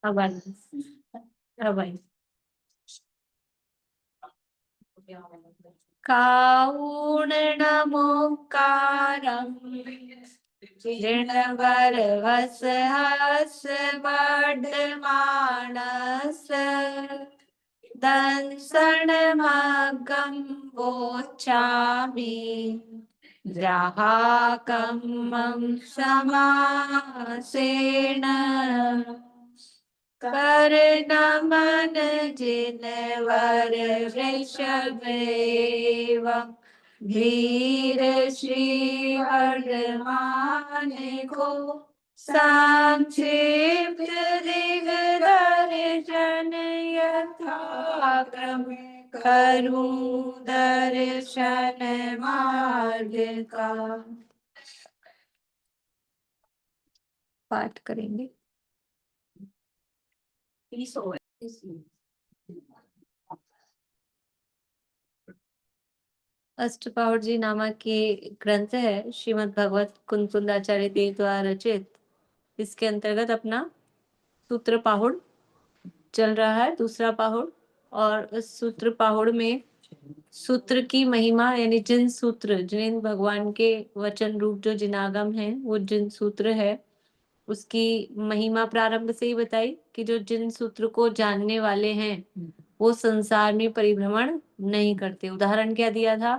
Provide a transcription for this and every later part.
अब अब आई काऊणमुकारं ऋणवरवसहस वर्धमानस दंसनमगं वोचामि ग्राहकं मम समासेन कर नमन जिनवर वृषभेव धीर श्री वर्धमान को संक्षिप्त दिग्दर्शन यथाक्रम करूं दर्शन मार्ग का। पाठ करेंगे। अष्टपहर जी नामक ये ग्रंथ है, श्रीमद् भगवत कुंकुंदाचार्य देव द्वारा रचित। इसके अंतर्गत अपना सूत्र पाहुड़ चल रहा है, दूसरा पाहुड़। और उस सूत्र पाहुड़ में सूत्र की महिमा, यानी जिन सूत्र, जिन भगवान के वचन रूप जो जिनागम है, वो जिन सूत्र है, उसकी महिमा प्रारंभ से ही बताई कि जो जिन सूत्र को जानने वाले हैं वो संसार में परिभ्रमण नहीं करते। उदाहरण क्या दिया था?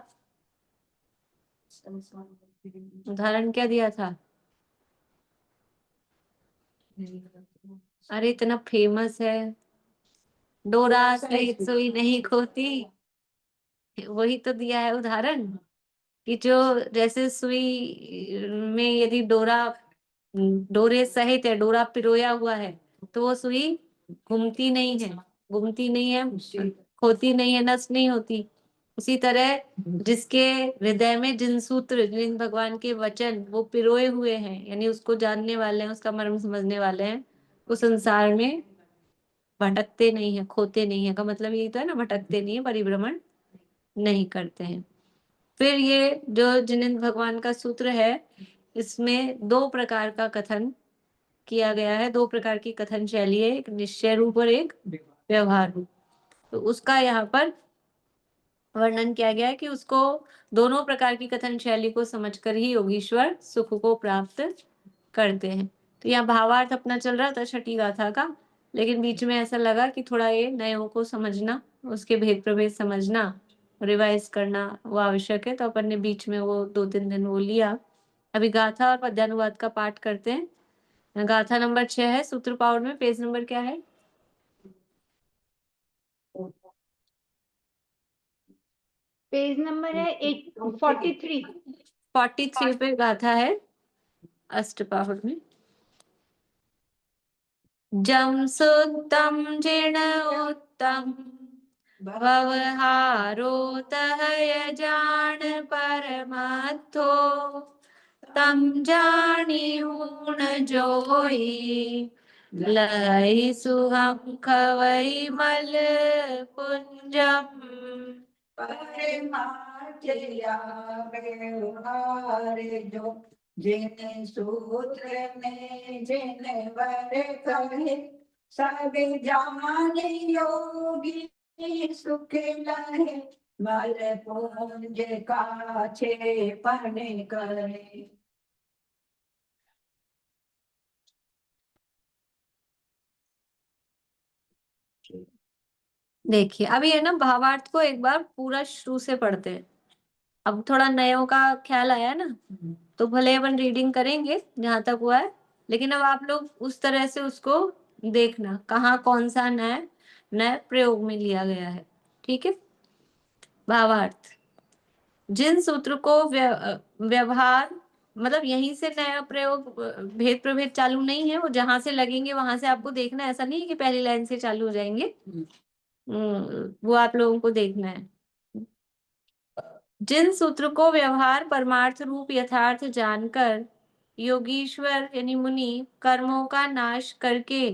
उदाहरण क्या दिया था? अरे इतना फेमस है, डोरा सहित सुई नहीं खोती, वही तो दिया है उदाहरण। कि जो जैसे सुई में यदि डोरे सहित है, डोरा पिरोया हुआ है, तो वो सुई घूमती नहीं है, खोती नहीं है, नष्ट नहीं होती। उसी तरह जिसके हृदय में जिन सूत्र, जिन भगवान के वचन वो पिरोए हुए हैं, यानी उसको जानने वाले हैं, उसका मर्म समझने वाले हैं, वो संसार में भटकते नहीं है, खोते नहीं है। का मतलब यही तो है ना, भटकते नहीं है, परिभ्रमण नहीं करते हैं। फिर ये जो जिनेंद्र भगवान का सूत्र है, इसमें दो प्रकार का कथन किया गया है, दो प्रकार की कथन शैली है, एक निश्चय रूप और एक व्यवहार रूप। तो उसका यहाँ पर वर्णन किया गया है कि उसको दोनों प्रकार की कथन शैली को समझकर ही योगीश्वर सुख को प्राप्त करते हैं। तो यहाँ भावार्थ अपना चल रहा था छठी गाथा का, लेकिन बीच में ऐसा लगा कि थोड़ा ये नयों को समझना, उसके भेद प्रभेद समझना, रिवाइज करना वो आवश्यक है। तो अपन ने बीच में वो 2-3 दिन वो लिया। अभी गाथा और पद्यानुवाद का पाठ करते हैं। गाथा नंबर 6 है सूत्र पाउड में। पेज नंबर क्या है? पेज नंबर है 43 पे गाथा है अष्टपाहुड़ में। जम सुत्तम जिण उत्तम व्यवहारो तहय जान परमथो तम जानी ऊण जोई लई सुहम खवई मल पुंजम जो जिन सूत्र में जिन वर कहे सब जान योगी सुख लहे मल पुंज काछे पढ़े करे। देखिए अभी है ना, भावार्थ को एक बार पूरा शुरू से पढ़ते हैं। अब थोड़ा नयों का ख्याल आया ना, तो भले अपन रीडिंग करेंगे जहां तक हुआ है, लेकिन अब आप लोग उस तरह से उसको देखना कहाँ कौन सा नए नए प्रयोग में लिया गया है। ठीक है। भावार्थ, जिन सूत्र को व्यवहार, मतलब यहीं से नया प्रयोग, भेद प्रभेद चालू नहीं है, वो जहां से लगेंगे वहां से आपको देखना है। ऐसा नहीं है कि पहली लाइन से चालू हो जाएंगे, वो आप लोगों को देखना है। जिन सूत्र को व्यवहार परमार्थ रूप यथार्थ जानकर योगीश्वर यानी मुनि कर्मों का नाश करके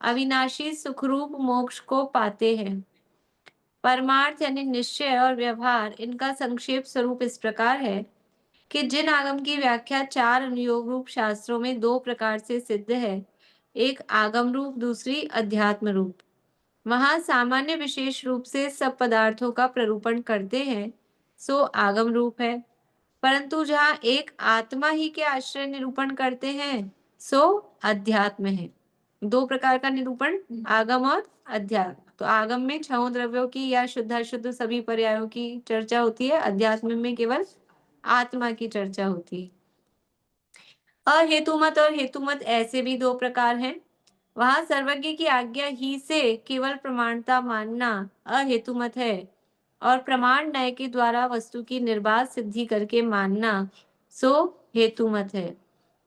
अविनाशी सुखरूप मोक्ष को पाते हैं। परमार्थ यानी निश्चय और व्यवहार, इनका संक्षेप स्वरूप इस प्रकार है कि जिन आगम की व्याख्या 4 अनुयोग रूप शास्त्रों में 2 प्रकार से सिद्ध है, एक आगम रूप, दूसरी अध्यात्म रूप। वहां सामान्य विशेष रूप से सब पदार्थों का प्ररूपण करते हैं, सो आगम रूप है। परंतु जहां एक आत्मा ही के आश्रय निरूपण करते हैं, सो अध्यात्म है। दो प्रकार का निरूपण, आगम और अध्यात्म। तो आगम में छहों द्रव्यों की या शुद्धाशुद्ध सभी पर्यायों की चर्चा होती है, अध्यात्म में केवल आत्मा की चर्चा होती है। अहेतुमत और हेतुमत ऐसे भी दो प्रकार हैं। वहां सर्वज्ञ की आज्ञा ही से केवल प्रमाणता मानना अहेतुमत है, और प्रमाण न्याय के द्वारा वस्तु की निर्बाध सिद्धि करके मानना सो हेतुमत है।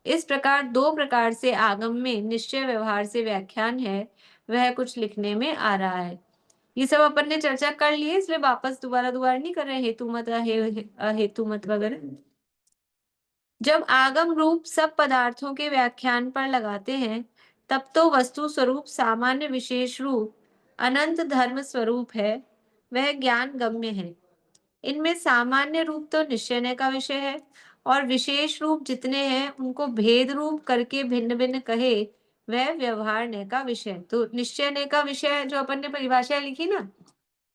इस प्रकार दो प्रकार से आगम में निश्चय व्यवहार से व्याख्यान है, वह कुछ लिखने में आ रहा है। ये सब अपन ने चर्चा कर ली है, इसलिए वापस दोबारा दोबारा नहीं कर रहे हेतुमत अहेतुमत वगैरह। जब आगम रूप सब पदार्थों के व्याख्यान पर लगाते हैं, तब तो वस्तु स्वरूप सामान्य विशेष रूप अनंत धर्म स्वरूप है, वह ज्ञान गम्य है। इनमें सामान्य रूप तो निश्चय का विषय है, और विशेष रूप जितने हैं उनको भेद रूप करके भिन्न भिन्न कहे, वह व्यवहार का विषय। तो निश्चय का विषय जो अपन ने परिभाषा लिखी ना,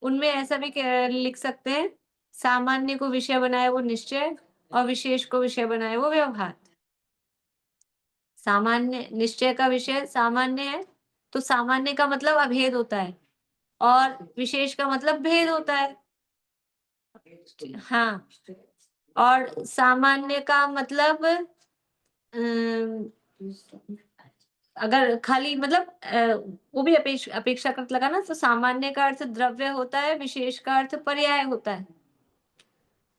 उनमें ऐसा भी लिख सकते हैं, सामान्य को विषय बनाए वो निश्चय, और विशेष को विषय बनाए वो व्यवहार। सामान्य निश्चय का विषय सामान्य है, तो सामान्य का मतलब अभेद होता है, और विशेष का मतलब भेद होता है। हाँ, और सामान्य का मतलब अम, अगर खाली मतलब वो भी अपेक्षाकृत लगा ना, तो सामान्य का अर्थ द्रव्य होता है, विशेष का अर्थ पर्याय होता है।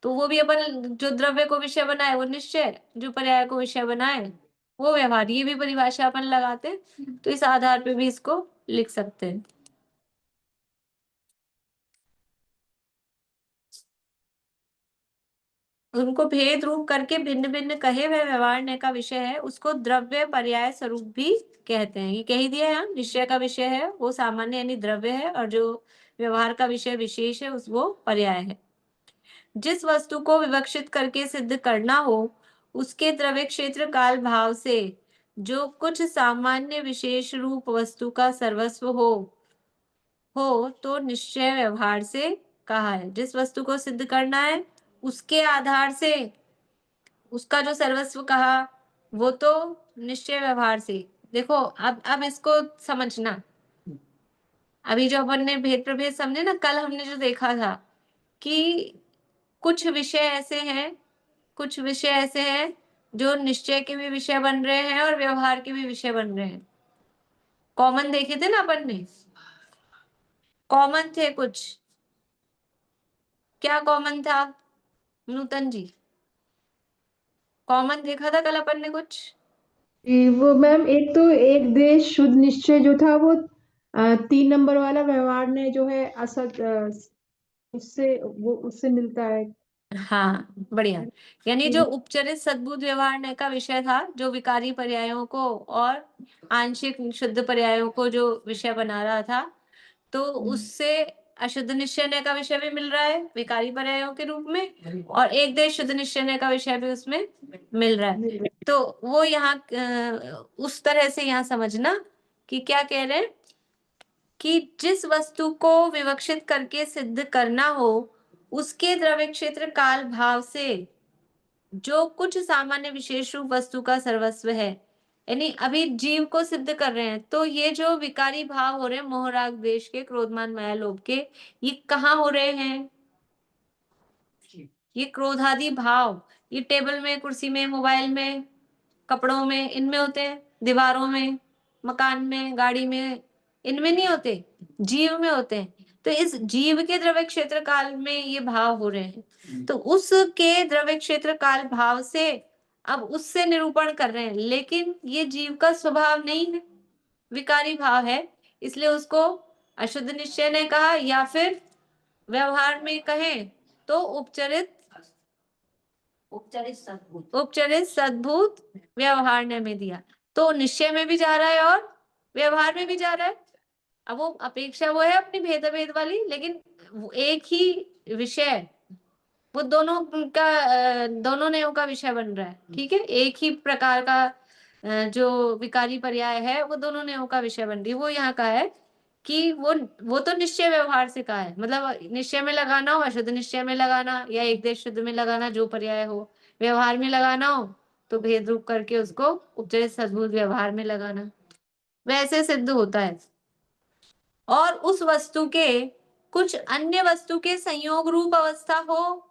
तो वो भी अपन जो द्रव्य को विषय बनाए वो निश्चय, जो पर्याय को विषय बनाए वो व्यवहार। ये भी परिभाषा अपन लगाते हैं, तो इस आधार पे भी इसको लिख सकते हैं। उनको भेद रूप करके भिन्न भिन्न कहे वह व्यवहार का विषय है, उसको द्रव्य पर्याय स्वरूप भी कहते हैं। ये कह ही दिया है, निश्चय का विषय है वो सामान्य यानी द्रव्य है, और जो व्यवहार का विषय विशेष है उस वो पर्याय है। जिस वस्तु को विवक्षित करके सिद्ध करना हो, उसके द्रव्य क्षेत्र काल भाव से जो कुछ सामान्य विशेष रूप वस्तु का सर्वस्व हो तो निश्चय व्यवहार से कहा है। जिस वस्तु को सिद्ध करना है उसके आधार से उसका जो सर्वस्व कहा, वो तो निश्चय व्यवहार से। देखो अब इसको समझना। अभी जो अपन ने भेद प्रभेद समझे ना, कल हमने जो देखा था कि कुछ विषय ऐसे हैं, कुछ विषय ऐसे हैं जो निश्चय के भी विषय बन रहे हैं और व्यवहार के भी विषय बन रहे हैं। कॉमन देखे थे ना अपन ने, कॉमन थे कुछ। क्या कॉमन था नूतन जी? कॉमन देखा था कल अपन ने कुछ। वो मैम, एक तो एक देश शुद्ध निश्चय जो था वो 3 नंबर वाला व्यवहार ने जो है असत उससे वो उससे मिलता है। हाँ, बढ़िया। यानी जो उपचरित सद्बुद्ध व्यवहार का विषय था, जो विकारी पर्यायों को और आंशिक शुद्ध पर्यायों को जो विषय बना रहा था, तो उससे अशुद्ध निश्चय का विषय भी मिल रहा है विकारी पर्यायों के रूप में, और एक देश शुद्ध निश्चय का विषय भी उसमें मिल रहा है। तो वो यहाँ उस तरह से यहाँ समझना कि क्या कह रहे हैं कि जिस वस्तु को विवक्षित करके सिद्ध करना हो, उसके द्रव्य क्षेत्र काल भाव से जो कुछ सामान्य विशेष रूप वस्तु का सर्वस्व है, यानी अभी जीव को सिद्ध कर रहे हैं, तो ये जो विकारी भाव हो रहे हैं मोह राग द्वेष के, क्रोधमान माया लोभ के, ये कहाँ हो रहे हैं? ये क्रोधादि भाव ये टेबल में, कुर्सी में, मोबाइल में, कपड़ों में, इनमें होते हैं। दीवारों में, मकान में, गाड़ी में, इनमें नहीं होते, जीव में होते हैं। तो इस जीव के द्रव्य क्षेत्र काल में ये भाव हो रहे हैं, तो उसके द्रव्य क्षेत्र काल भाव से अब उससे निरूपण कर रहे हैं, लेकिन ये जीव का स्वभाव नहीं है, विकारी भाव है, इसलिए उसको अशुद्ध निश्चय ने कहा, या फिर व्यवहार में कहें तो उपचरित सद्भूत व्यवहार ने में दिया। तो निश्चय में भी जा रहा है और व्यवहार में भी जा रहा है। अब वो अपेक्षा वो है अपनी भेद भेद वाली, लेकिन एक ही विषय वो दोनों का दोनों नयों का विषय बन रहा है। ठीक है, एक ही प्रकार का जो विकारी पर्याय है वो दोनों नेयों का विषय बन रही है। वो यहाँ का है कि वो तो निश्चय व्यवहार से कहा है, मतलब निश्चय में लगाना हो, अशुद्ध निश्चय में लगाना, या एक देश शुद्ध में लगाना, जो पर्याय हो। व्यवहार में लगाना हो तो भेद रूप करके उसको उपचरित सद्भुत व्यवहार में लगाना, वैसे सिद्ध होता है। और उस वस्तु के कुछ अन्य वस्तु के संयोग रूप अवस्था हो,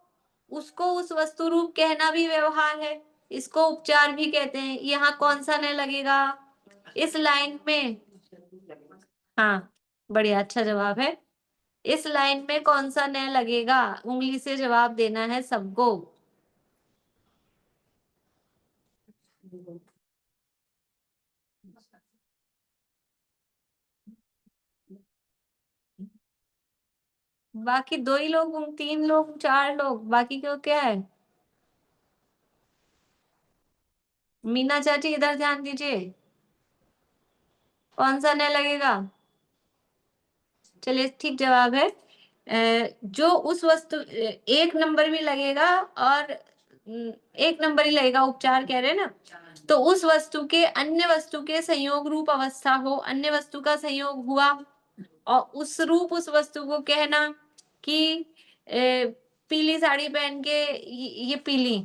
उसको उस वस्तु रूप कहना भी व्यवहार है, इसको उपचार भी कहते हैं। यहाँ कौन सा न लगेगा इस लाइन में? हाँ, बढ़िया, अच्छा जवाब है। इस लाइन में कौन सा न लगेगा? उंगली से जवाब देना है सबको। बाकी दो ही लोग, 3 लोग, 4 लोग, बाकी क्यों, क्या है? मीना चाची इधर ध्यान दीजिए, कौन सा न लगेगा? चलिए, ठीक जवाब है जो उस वस्तु, 1 नंबर भी लगेगा और 1 नंबर ही लगेगा, उपचार कह रहे हैं ना। तो उस वस्तु के अन्य वस्तु के संयोग रूप अवस्था हो, अन्य वस्तु का संयोग हुआ और उस रूप उस वस्तु को कहना कि पीली साड़ी पहन के ये पीली,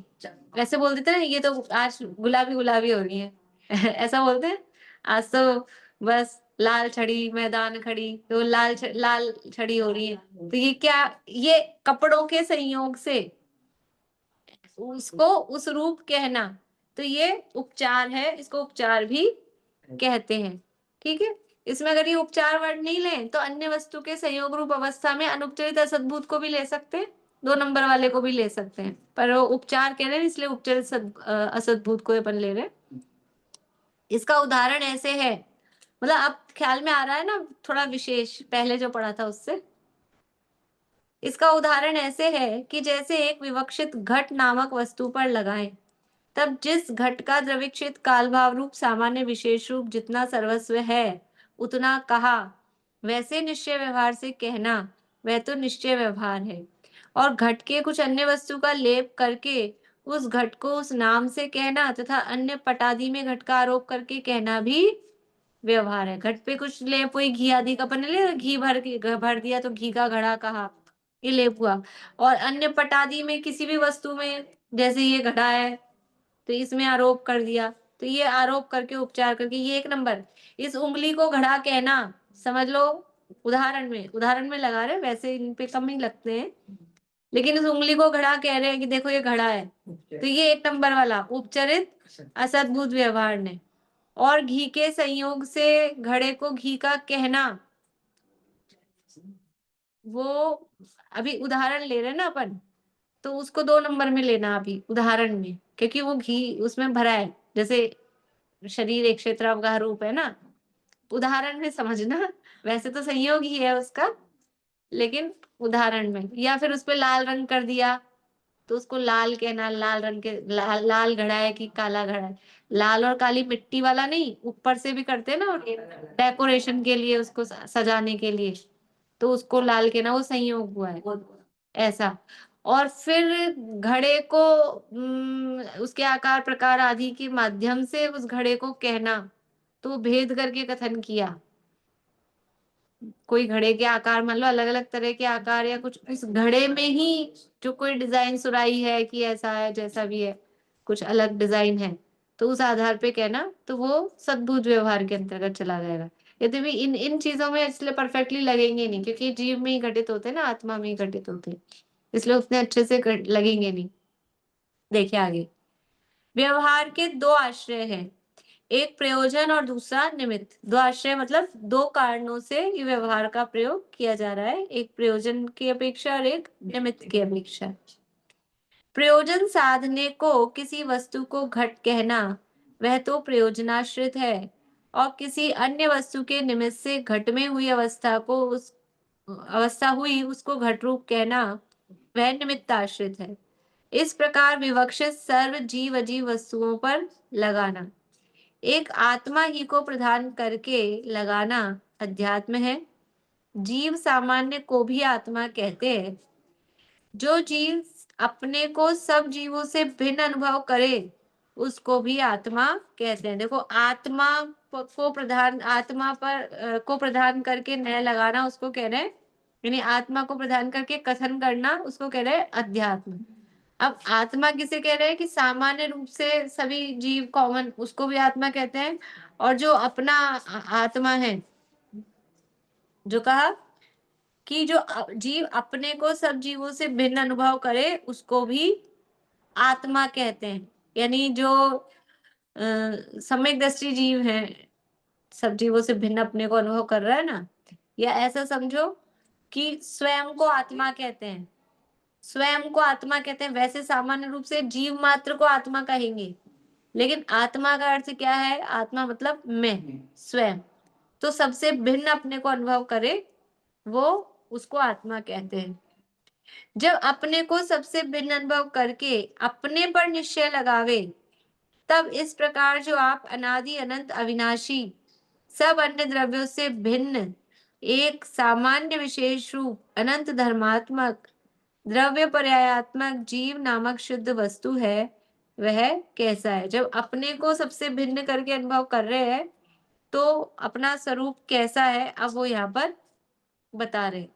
वैसे बोल देते हैं ना, ये तो आज गुलाबी गुलाबी हो रही है ऐसा बोलते हैं। आज तो बस लाल छड़ी मैदान खड़ी, तो लाल छड़ी हो रही है, तो ये क्या, ये कपड़ों के संयोग से उसको उस रूप कहना, तो ये उपचार है, इसको उपचार भी कहते हैं। ठीक है, इसमें अगर ये उपचार वर्ड नहीं लें तो अन्य वस्तु के संयोग रूप अवस्था में अनुपचरित असद्भूत को भी ले सकते हैं, 2 नंबर वाले को भी ले सकते हैं, पर वो उपचार कह रहे हैं इसलिए उपचरित असद्भूत को अपन ले रहे हैं। इसका उदाहरण ऐसे है, मतलब अब ख्याल में आ रहा है ना थोड़ा विशेष, पहले जो पढ़ा था उससे। इसका उदाहरण ऐसे है कि जैसे एक विवक्षित घट नामक वस्तु पर लगाएं, तब जिस घट का द्रविक्षित कालभाव रूप सामान्य विशेष रूप जितना सर्वस्व है उतना कहा, वैसे निश्चय व्यवहार से कहना वह तो निश्चय व्यवहार है। और घट के कुछ अन्य वस्तु का लेप करके उस घट को उस नाम से कहना तथा अन्य पटादी में घट का आरोप करके कहना भी व्यवहार है। घट पे कुछ लेप हुई, घी आदि का, अपन ले घी भर दिया तो घी का घड़ा कहा, ये लेप हुआ। और अन्य पटादी में किसी भी वस्तु में, जैसे ये घड़ा है तो इसमें आरोप कर दिया, तो ये आरोप करके उपचार करके, ये 1 नंबर। इस उंगली को घड़ा कहना, समझ लो, उदाहरण में लगा रहे, वैसे इन पे कम ही लगते हैं, लेकिन इस उंगली को घड़ा कह रहे हैं कि देखो ये घड़ा है, तो ये 1 नंबर वाला उपचरित असद्भुत व्यवहार ने। और घी के संयोग से घड़े को घी का कहना, वो अभी उदाहरण ले रहे हैं ना अपन, तो उसको 2 नंबर में लेना अभी उदाहरण में, क्योंकि वो घी उसमें भरा है, जैसे शरीर एक क्षेत्रावगाह रूप है ना, उदाहरण में समझना, वैसे तो संयोग ही है उसका, लेकिन उदाहरण में। या फिर उस पे लाल रंग कर दिया तो उसको लाल कहना, लाल रंग के, लाल घड़ा है कि काला घड़ा है, लाल और काली मिट्टी वाला नहीं, ऊपर से भी करते हैं ना डेकोरेशन के लिए, उसको सजाने के लिए, तो उसको लाल कहना, वो संयोग हुआ है ऐसा। और फिर घड़े को उसके आकार प्रकार आदि के माध्यम से उस घड़े को कहना, तो भेद करके कथन किया। कोई घड़े के आकार, मान लो अलग अलग तरह के आकार, या कुछ उस घड़े में ही जो कोई डिजाइन सुराई है कि ऐसा है, जैसा भी है कुछ अलग डिजाइन है, तो उस आधार पे कहना, तो वो सद्भुत व्यवहार के अंतर्गत चला जाएगा। यदि भी इन इन चीजों में इसलिए परफेक्टली लगेंगे नहीं, क्योंकि जीव में ही घटित होते हैं ना, आत्मा में ही घटित होते हैं, इसलिए उतने अच्छे से लगेंगे नहीं। देखिए आगे, व्यवहार के 2 आश्रय हैं, एक प्रयोजन और दूसरा निमित्त। 2 आश्रय मतलब 2 कारणों से ये व्यवहार का प्रयोग किया जा रहा है, एक प्रयोजन की अपेक्षा और एक निमित्त की अपेक्षा। प्रयोजन साधने को किसी वस्तु को घट कहना, वह तो प्रयोजनाश्रित है, और किसी अन्य वस्तु के निमित्त से घट में हुई अवस्था को उस अवस्था हुई उसको घट रूप कहना, वह निमित्त आश्रित है। इस प्रकार विवक्षित सर्व जीव अजीव वस्तुओं पर लगाना, एक आत्मा ही को प्रधान करके लगाना अध्यात्म है। जीव सामान्य को भी आत्मा कहते हैं। जो जीव अपने को सब जीवों से भिन्न अनुभव करे उसको भी आत्मा कहते हैं। देखो आत्मा को प्रधान, आत्मा पर को प्रधान करके नय लगाना उसको कह रहे हैं, यानी आत्मा को प्रधान करके कथन करना उसको कह रहे हैं अध्यात्म। अब आत्मा किसे कह रहे हैं कि सामान्य रूप से सभी जीव कॉमन, उसको भी आत्मा कहते हैं। और जो अपना आत्मा है, जो कहा कि जो जीव अपने को सब जीवों से भिन्न अनुभव करे उसको भी आत्मा कहते हैं। यानी जो सम्यक दृष्टि जीव है, सब जीवों से भिन्न अपने को अनुभव कर रहा है ना, या ऐसा समझो कि स्वयं को आत्मा कहते हैं, स्वयं को आत्मा कहते हैं। वैसे सामान्य रूप से जीव मात्र को आत्मा कहेंगे, लेकिन आत्मा का अर्थ क्या है? आत्मा मतलब मैं, स्वयं। तो सबसे भिन्न अपने को अनुभव करे वो उसको आत्मा कहते हैं। जब अपने को सबसे भिन्न अनुभव करके अपने पर निश्चय लगावे, तब इस प्रकार जो आप अनादि अनंत अविनाशी सब अन्य द्रव्यों से भिन्न एक सामान्य विशेष रूप अनंत धर्मात्मक द्रव्य पर्यायात्मक जीव नामक शुद्ध वस्तु है, वह कैसा है? जब अपने को सबसे भिन्न करके अनुभव कर रहे हैं तो अपना स्वरूप कैसा है, अब वो यहाँ पर बता रहे।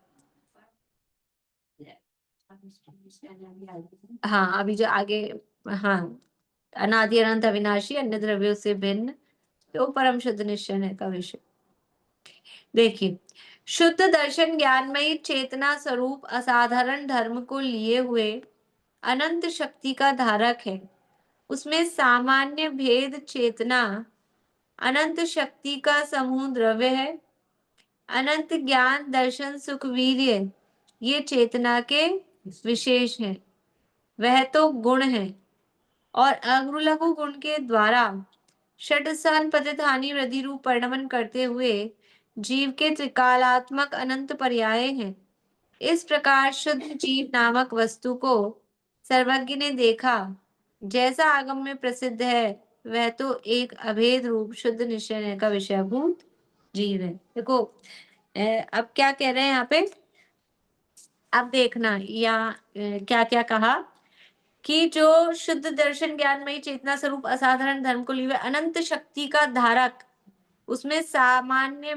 हाँ अभी जो आगे, हाँ, अनादि अनंत अविनाशी अन्य द्रव्यों से भिन्न तो परम शुद्ध निश्चय का विषय। देखिए, शुद्ध दर्शन ज्ञानमयी चेतना स्वरूप असाधारण धर्म को लिए हुए अनंत शक्ति का धारक है। उसमें सामान्य भेद चेतना अनंत शक्ति का समूह द्रव्य है। अनंत ज्ञान दर्शन सुख वीर्य ये चेतना के विशेष हैं, वह तो गुण है। और अग्र लघु गुण के द्वारा षड्सन पतित हानि वृद्धि रूप परिणमन करते हुए जीव के त्रिकालात्मक अनंत पर्याय हैं। इस प्रकार शुद्ध जीव नामक वस्तु को सर्वज्ञ ने देखा, जैसा आगम में प्रसिद्ध है, वह तो एक अभेद रूप शुद्ध निश्चय का विषयभूत जीव है। देखो अब क्या कह रहे हैं यहाँ पे, अब देखना या क्या क्या कहा कि जो शुद्ध दर्शन ज्ञानमयी चेतना स्वरूप असाधारण धर्म को लिए अनंत शक्ति का धारक, उसमें सामान्य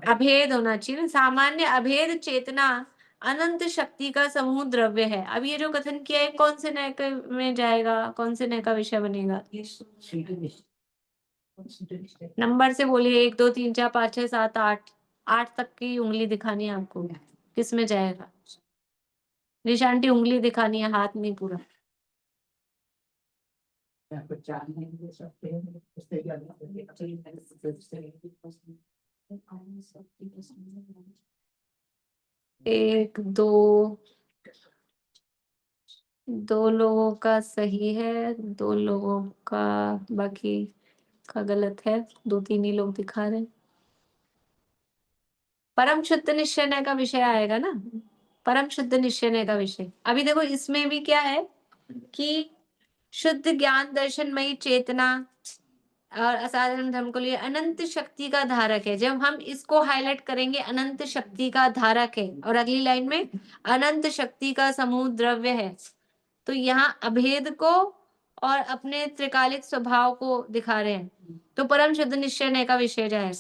अभेद होना चाहिए, सामान्य अभेद चेतना अनंत शक्ति का समूह द्रव्य है। अब ये जो कथन किया है कौन से नय में जाएगा, कौन से नय का विषय बनेगा? नंबर से बोलिए, 1 2 3 4 5 6 7 8, 8 तक की उंगली दिखानी है आपको, किस में जाएगा? निशांटी उंगली दिखानी है, हाथ नहीं पूरा। एक दो, दो लोगों का सही है, 2 लोगों का बाकी का गलत है, 2 3 ही लोग दिखा रहे हैं। परम शुद्ध निश्चय का विषय आएगा ना, परम शुद्ध निश्चय का विषय। अभी देखो इसमें भी क्या है कि शुद्ध ज्ञान दर्शनमयी चेतना और असाधारण धर्म को लिए अनंत शक्ति का धारक है। जब हम इसको हाईलाइट करेंगे, अनंत शक्ति का धारक है, और अगली लाइन में अनंत शक्ति का समूह द्रव्य है, तो यहाँ अभेद को और अपने त्रिकालिक स्वभाव को दिखा रहे हैं। तो परम शुद्ध निश्चय का विषय जाएगा।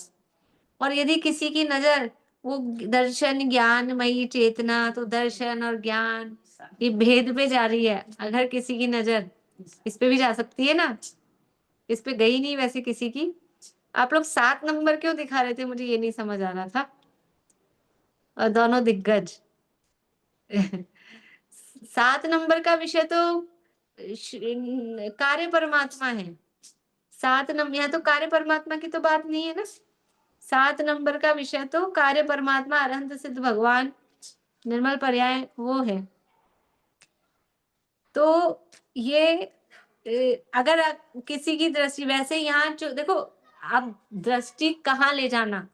और यदि किसी की नजर वो दर्शन ज्ञानमयी चेतना, तो दर्शन और ज्ञान ये भेद पे जा रही है, अगर किसी की नजर इस पे भी जा सकती है ना, इस पे गई नहीं वैसे किसी की। आप लोग 7 नंबर क्यों दिखा रहे थे, मुझे ये नहीं समझ आ रहा था। और दोनों दिग्गज 7 नंबर का विषय तो कार्य परमात्मा है। 7 नंबर, यहाँ तो कार्य परमात्मा की तो बात नहीं है ना। 7 नंबर का विषय तो कार्य परमात्मा अरहंत सिद्ध भगवान निर्मल पर्याय वो है। तो ये अगर किसी की दृष्टि, वैसे यहाँ जो देखो, आप दृष्टि कहाँ ले जाना,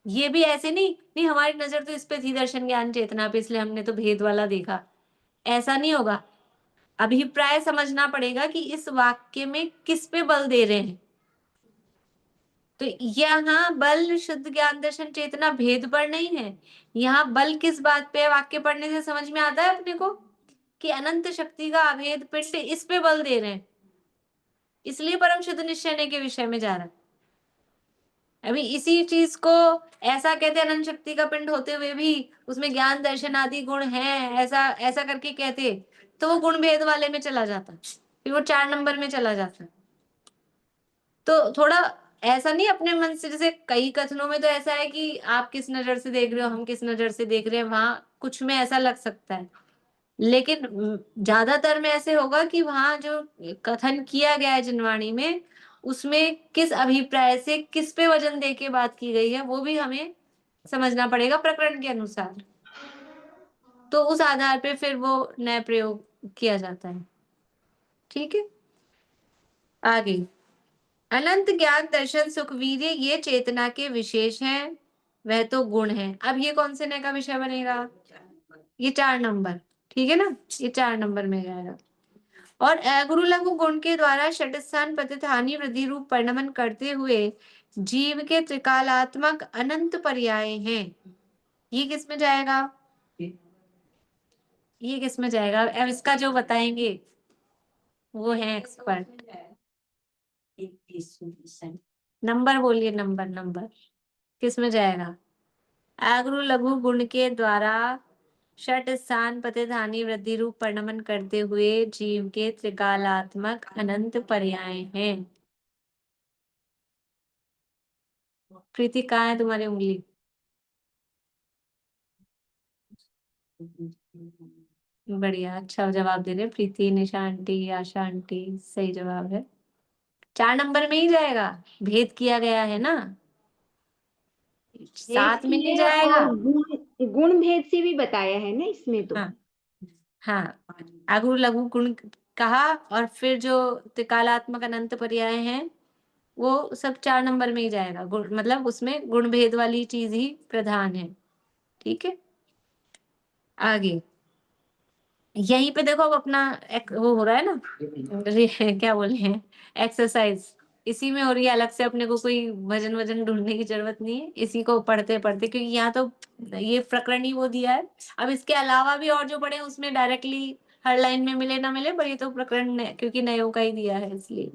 ये भी ऐसे नहीं नहीं हमारी नजर तो इस पे थी दर्शन ज्ञान चेतना पे, इसलिए हमने तो भेद वाला देखा, ऐसा नहीं होगा। अभिप्राय समझना पड़ेगा कि इस वाक्य में किस पे बल दे रहे हैं। तो यहाँ बल शुद्ध ज्ञान दर्शन चेतना भेद पर नहीं है, यहाँ बल किस बात पे है, वाक्य पढ़ने से समझ में आता है अपने को। कि अनंत शक्ति का अभेद पिंड इस पे बल दे रहे हैं, इसलिए परम शुद्ध निश्चय के विषय में जा रहा है। अभी इसी चीज को ऐसा कहते हैं, अनंत शक्ति का पिंड होते हुए भी उसमें ज्ञान दर्शन आदि गुण हैं, ऐसा ऐसा करके कहते, तो वो गुण भेद वाले में चला जाता, फिर वो 4 नंबर में चला जाता। तो थोड़ा ऐसा नहीं अपने मन से, जैसे कई कथनों में तो ऐसा है कि आप किस नजर से देख रहे हो, हम किस नजर से देख रहे हैं, वहां कुछ में ऐसा लग सकता है, लेकिन ज्यादातर में ऐसे होगा कि वहां जो कथन किया गया है जिनवाणी में, उसमें किस अभिप्राय से किस पे वजन दे के बात की गई है वो भी हमें समझना पड़ेगा प्रकरण के अनुसार, तो उस आधार पे फिर वो नया प्रयोग किया जाता है। ठीक है, आगे, अनंत ज्ञान दर्शन सुख वीर्य ये चेतना के विशेष हैं, वह तो गुण है। अब ये कौन से नय का विषय बनेगा, ये 4 नंबर, ठीक है ना, ये 4 नंबर में जाएगा। और गुरु लघु गुण के द्वारा षट स्थान पतित हानि वृद्धि रूप परिणमन करते हुए जीव के त्रिकालात्मक अनंत पर्याय हैं। ये किस में जाएगा, ये किस में जाएगा, अब इसका जो बताएंगे वो है एक्सपर्ट। नंबर बोलिए, नंबर नंबर किस में जाएगा, अगुरु लघु गुण के द्वारा षट स्थान पतित हानि वृद्धि रूप परिणमन करते हुए जीव के त्रिकालात्मक अनंत पर्याय हैं। प्रीति कहाँ है तुम्हारी उंगली, बढ़िया, अच्छा जवाब दे रहे प्रीति, निशा आंटी, आशा आंटी, सही जवाब है, 4 नंबर में ही जाएगा, भेद किया गया है ना, भेद 7 में की नहीं है जाएगा। और गुण भेद से भी बताया है ना इसमें तो। हाँ हाँ, अगुरु लघु गुण कहा, और फिर जो त्रिकालात्मक अनंत पर्याय हैं वो सब 4 नंबर में ही जाएगा, गुण मतलब उसमें गुण भेद वाली चीज ही प्रधान है। ठीक है, आगे यहीं पे देखो, अब अपना वो हो रहा है ना, क्या बोले हैं, एक्सरसाइज इसी में हो रही है, अलग से अपने को कोई भजन वजन ढूंढने की जरूरत नहीं है, इसी को पढ़ते पढ़ते, क्योंकि यहाँ तो ये प्रकरण ही वो दिया है। अब इसके अलावा भी और जो पढ़े उसमें डायरेक्टली हर लाइन में मिले ना मिले, पर ये तो प्रकरण क्योंकि नयों का ही दिया है इसलिए।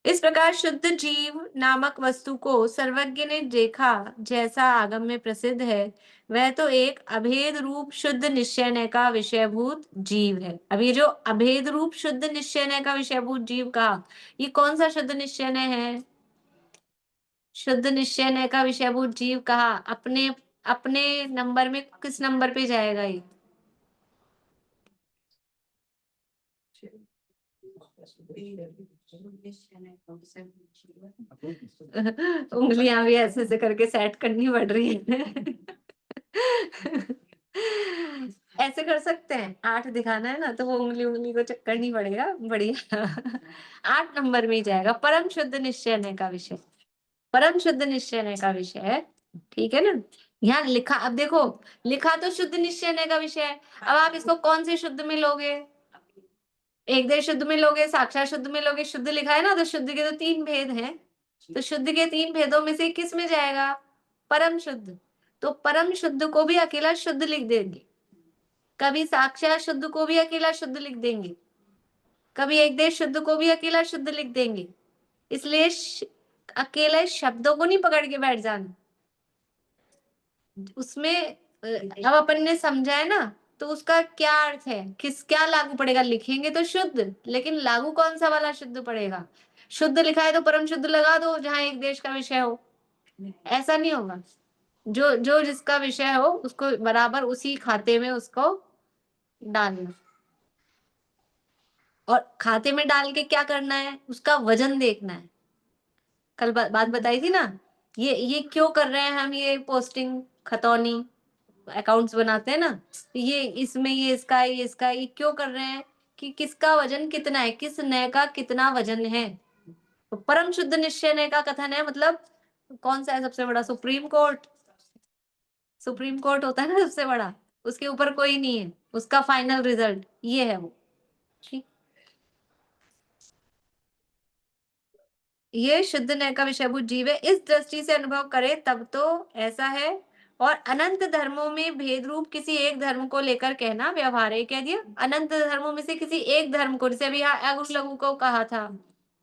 इस प्रकार शुद्ध जीव नामक वस्तु को सर्वज्ञ ने देखा, जैसा आगम में प्रसिद्ध है, वह तो एक अभेद रूप शुद्ध निश्चय का विषयभूत जीव है। अब ये जो अभेद रूप शुद्ध निश्चय का विषयभूत जीव का, ये कौन सा शुद्ध निश्चय है, शुद्ध निश्चय का विषयभूत जीव कहा, अपने अपने नंबर में किस नंबर पे जाएगा ये, उंगलियां भी ऐसे ऐसे करके सेट करनी पड़ रही है। ऐसे कर सकते हैं, 8 दिखाना है ना, तो वो उंगली उंगली को चक्कर नहीं पड़ेगा, बढ़िया। 8 नंबर में ही जाएगा, परम शुद्ध निश्चय का विषय, परम शुद्ध निश्चय का विषय है, ठीक है ना। यहाँ लिखा, अब देखो लिखा तो शुद्ध निश्चय का विषय है, अब आप इसको कौन से शुद्ध में लोगे, एक देश शुद्ध में लोगे, साक्षात शुद्ध में लोगे, शुद्ध लिखा है ना, तो शुद्ध के तो 3 भेद हैं, तो शुद्ध के 3 भेदों में से किस में जाएगा, परम शुद्ध। तो परम शुद्ध को भी अकेला शुद्ध लिख देंगे, कभी साक्षात शुद्ध को भी अकेला शुद्ध लिख देंगे, कभी एक देश शुद्ध को भी अकेला शुद्ध लिख देंगे, इसलिए अकेले शब्दों को नहीं पकड़ के बैठ जाना उसमें। अब अपन ने समझा है ना, तो उसका क्या अर्थ है, किस क्या लागू पड़ेगा, लिखेंगे तो शुद्ध, लेकिन लागू कौन सा वाला शुद्ध पड़ेगा, शुद्ध लिखा है तो परम शुद्ध लगा दो जहां एक देश का विषय हो, ऐसा नहीं होगा, जो जो जिसका विषय हो उसको बराबर उसी खाते में उसको डालना, और खाते में डाल के क्या करना है, उसका वजन देखना है। कल बात बताई थी ना, ये क्यों कर रहे हैं हम, ये पोस्टिंग खतौनी अकाउंट्स बनाते हैं ना, ये इसमें ये इसका ये इसका ये क्यों कर रहे हैं, कि किसका वजन कितना है, किस नय का कितना वजन है। तो परम शुद्ध निश्चय नय का कथन है, मतलब कौन सा है सबसे बड़ा, सुप्रीम कोर्ट, सुप्रीम कोर्ट होता है ना सबसे बड़ा, उसके ऊपर कोई नहीं है, उसका फाइनल रिजल्ट ये है वो। ठीक, ये शुद्ध नय का विषयभूत जीव है, इस दृष्टि से अनुभव करे तब तो ऐसा है, और अनंत धर्मों में भेद रूप किसी एक धर्म को लेकर कहना व्यवहार है। कह दिया अनंत धर्मों में से किसी एक धर्म को, जैसे अभी अगुण लघु को कहा था,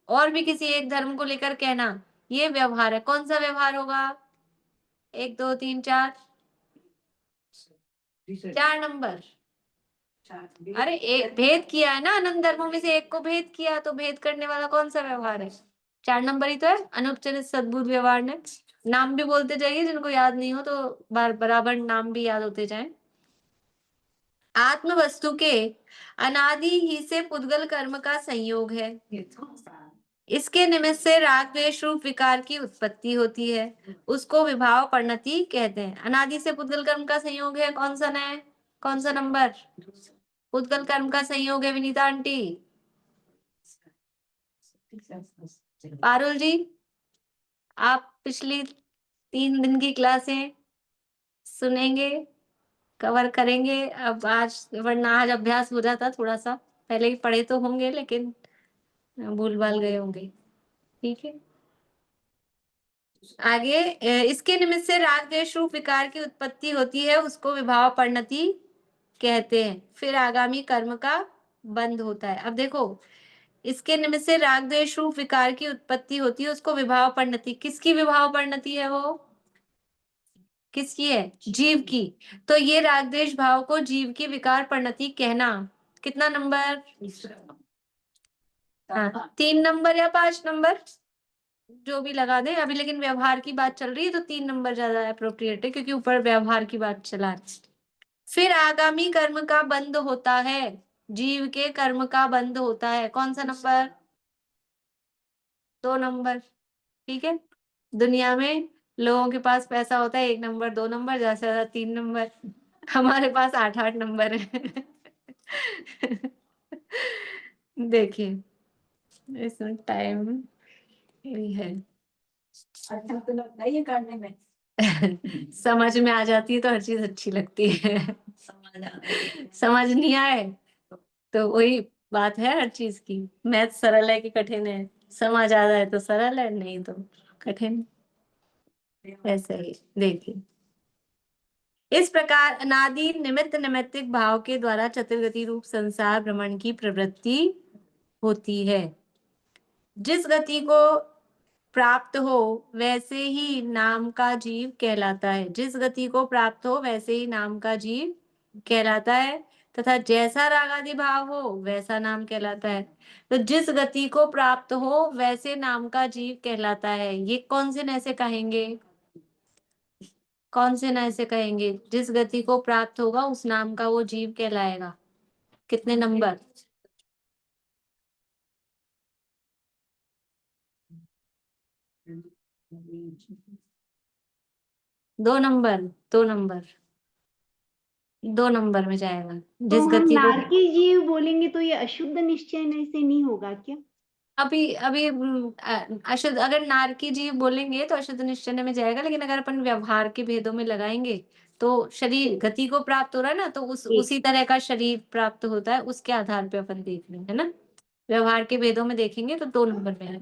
और भी किसी एक धर्म को लेकर कहना ये व्यवहार है। कौन सा व्यवहार होगा? 1 2 3 4 4 नंबर। अरे एक भेद किया है ना, अनंत धर्मों में से एक को भेद किया, तो भेद करने वाला कौन सा व्यवहार है? 4 नंबर ही तो है, अनुपचरित सद्बुद्ध व्यवहार ने। नाम भी बोलते जाइए, जिनको याद नहीं हो तो बराबर नाम भी याद होते जाएं। आत्म वस्तु के अनादि ही से पुद्गल कर्म का संयोग है। इसके निमित्त से राग द्वेष रूप विकार की उत्पत्ति होती है, उसको विभाव परिणति कहते हैं। अनादि से पुद्गल कर्म का संयोग है, कौन सा है? कौन सा नंबर? पुद्गल कर्म का संयोग है विनीता आंटी। पारुल जी, आप पिछली 3 दिन की क्लासें सुनेंगे, कवर करेंगे। अब आज, वरना आज अभ्यास हो जाता थोड़ा सा, पहले ही पढ़े तो होंगे लेकिन भूल भाल गए होंगे। ठीक है, आगे इसके निमित्त से राग द्वेष रूप विकार की उत्पत्ति होती है, उसको विभाव परिणति कहते हैं। फिर आगामी कर्म का बंध होता है। अब देखो, इसके निमित्त से राग द्वेष रूप विकार की उत्पत्ति होती है, उसको विभाव परिणति। किसकी विभाव परिणति है? वो किसकी है? जीव की। तो ये राग द्वेष भाव को जीव की विकार परिणति कहना कितना नंबर? हाँ, 3 नंबर या 5 नंबर, जो भी लगा दे अभी। लेकिन व्यवहार की बात चल रही है तो 3 नंबर ज्यादा अप्रोप्रिएट है, क्योंकि ऊपर व्यवहार की बात चला है। फिर आगामी कर्म का बंध होता है, जीव के कर्म का बंध होता है। कौन सा नंबर? 2 नंबर। ठीक है, दुनिया में लोगों के पास पैसा होता है 1 नंबर 2 नंबर, ज्यादा से ज्यादा 3 नंबर। हमारे पास 8 नंबर है। देखिए, इसमें टाइम भी है। अच्छा तो लगता है ये करने में। समझ में आ जाती है तो हर चीज अच्छी लगती है। समझ नहीं आए तो वही बात है हर चीज की। मैथ सरल है कि कठिन है? समझ आ जाए तो सरल है, नहीं तो कठिन। ऐसे ही देखिए, इस प्रकार अनादि निमित्त निमित्तिक भाव के द्वारा चतुर्गति रूप संसार भ्रमण की प्रवृत्ति होती है। जिस गति को प्राप्त हो वैसे ही नाम का जीव कहलाता है। जिस गति को प्राप्त हो वैसे ही नाम का जीव कहलाता है, तथा जैसा रागादि भाव हो वैसा नाम कहलाता है। तो जिस गति को प्राप्त हो वैसे नाम का जीव कहलाता है, ये कौन से नय से कहेंगे? कौन से नय से कहेंगे? जिस गति को प्राप्त होगा उस नाम का वो जीव कहलाएगा। कितने नंबर? 2 नंबर। 2 नंबर, 2 नंबर में जाएगा। तो जिस हम गति को नारकी जीव बोलेंगे तो ये अशुद्ध निश्चय से नहीं होगा क्या? अभी अभी अशुद्ध, अगर नारकी जीव बोलेंगे तो अशुद्ध निश्चय में जाएगा। लेकिन अगर अपन व्यवहार के भेदों में लगाएंगे तो शरीर गति को प्राप्त हो रहा है ना, तो उसी तरह का शरीर प्राप्त होता है, उसके आधार पे अपन देख रहे हैं, है ना। व्यवहार के भेदों में देखेंगे तो 2 नंबर में है।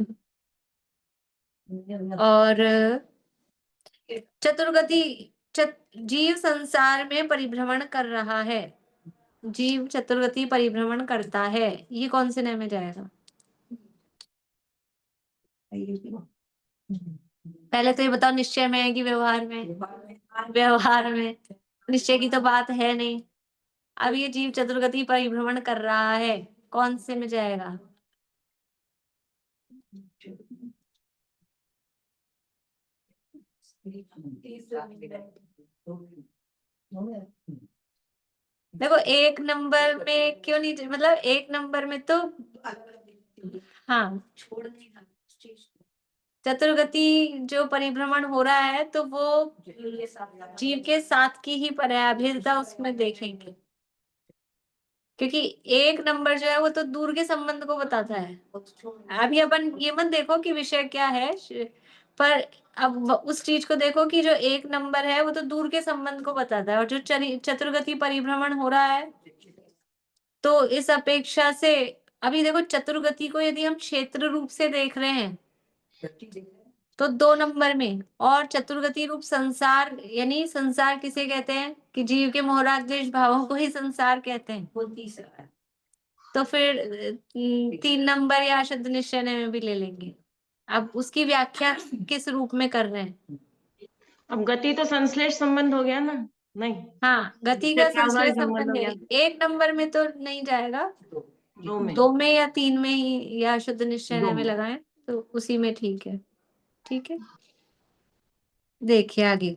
और चतुर्गति जीव संसार में परिभ्रमण कर रहा है। जीव चतुर्गति परिभ्रमण करता है, ये कौन से नय में जाएगा? पहले तो ये बताओ, निश्चय में है कि व्यवहार में? व्यवहार में। निश्चय की तो बात है नहीं। अब ये जीव चतुर्गति परिभ्रमण कर रहा है, कौन से में जाएगा? देखो 1 नंबर में क्यों नहीं, मतलब 1 नंबर में तो हाँ, चतुर्गति जो परिभ्रमण हो रहा है तो वो जीव के साथ की ही पर्यायभिधता उसमें देखेंगे, क्योंकि 1 नंबर जो है वो तो दूर के संबंध को बताता है। अभी अपन ये मत देखो कि विषय क्या है, पर अब उस चीज को देखो कि जो 1 नंबर है वो तो दूर के संबंध को बताता है, और जो चतुर्गति परिभ्रमण हो रहा है तो इस अपेक्षा से, अभी देखो चतुर्गति को यदि हम क्षेत्र रूप से देख रहे हैं तो 2 नंबर में। और चतुर्गति रूप संसार, यानी संसार किसे कहते हैं कि जीव के मोहराग द्वेष भावों को ही संसार कहते हैं, वो तीसरा है। तो फिर 3 नंबर या शुद्ध निश्चय में भी ले लेंगे। अब उसकी व्याख्या किस रूप में कर रहे हैं? अब गति तो संश्लेष संबंध हो गया ना, नहीं हाँ, गति का क्षेत्राभास संश्लेष संबंध संबंध हो है। गया। 1 नंबर में तो नहीं जाएगा, 2 में 2 में या 3 में ही, या शुद्ध निश्चय 2 में में लगाएं तो उसी में ठीक है। ठीक है, देखिए आगे।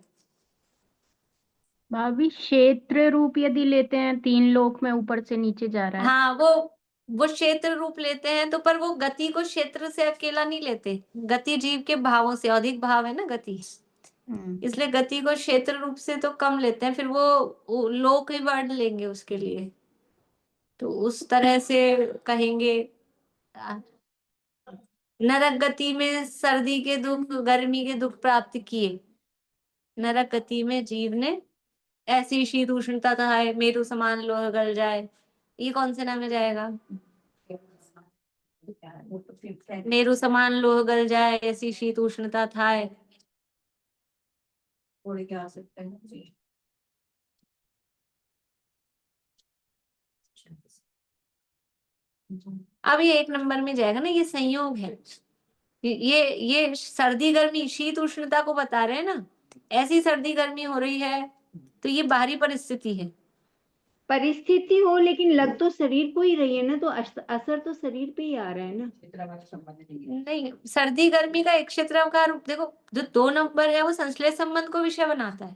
भाभी क्षेत्र रूप यदि लेते हैं 3 लोक में ऊपर से नीचे जा रहा है। हाँ, वो क्षेत्र रूप लेते हैं, तो पर वो गति को क्षेत्र से अकेला नहीं लेते, गति जीव के भावों से, अधिक भाव है ना गति, इसलिए गति को क्षेत्र रूप से तो कम लेते हैं, फिर वो लोक ही वर्ड लेंगे उसके लिए। तो उस तरह से कहेंगे, नरक गति में सर्दी के दुख, गर्मी के दुख प्राप्त किए, नरक गति में जीव ने ऐसी शीत उष्णता है, मेरु समान लोह गल जाए, ये कौन से नाम में जाएगा? मेरु समान लोह गल जाए, ऐसी शीत उष्णता था। क्या आ सकता है? अब ये 1 नंबर में जाएगा ना, ये संयोग है। ये सर्दी गर्मी शीत उष्णता को बता रहे हैं ना, ऐसी सर्दी गर्मी हो रही है, तो ये बाहरी परिस्थिति है। परिस्थिति हो, लेकिन लग तो शरीर को ही रही है ना, तो असर तो शरीर पे ही आ रहा है ना। नहीं, सर्दी गर्मी का एक क्षेत्र का रूप देखो, जो 2 नंबर है वो संश्लेष संबंध को विषय बनाता है,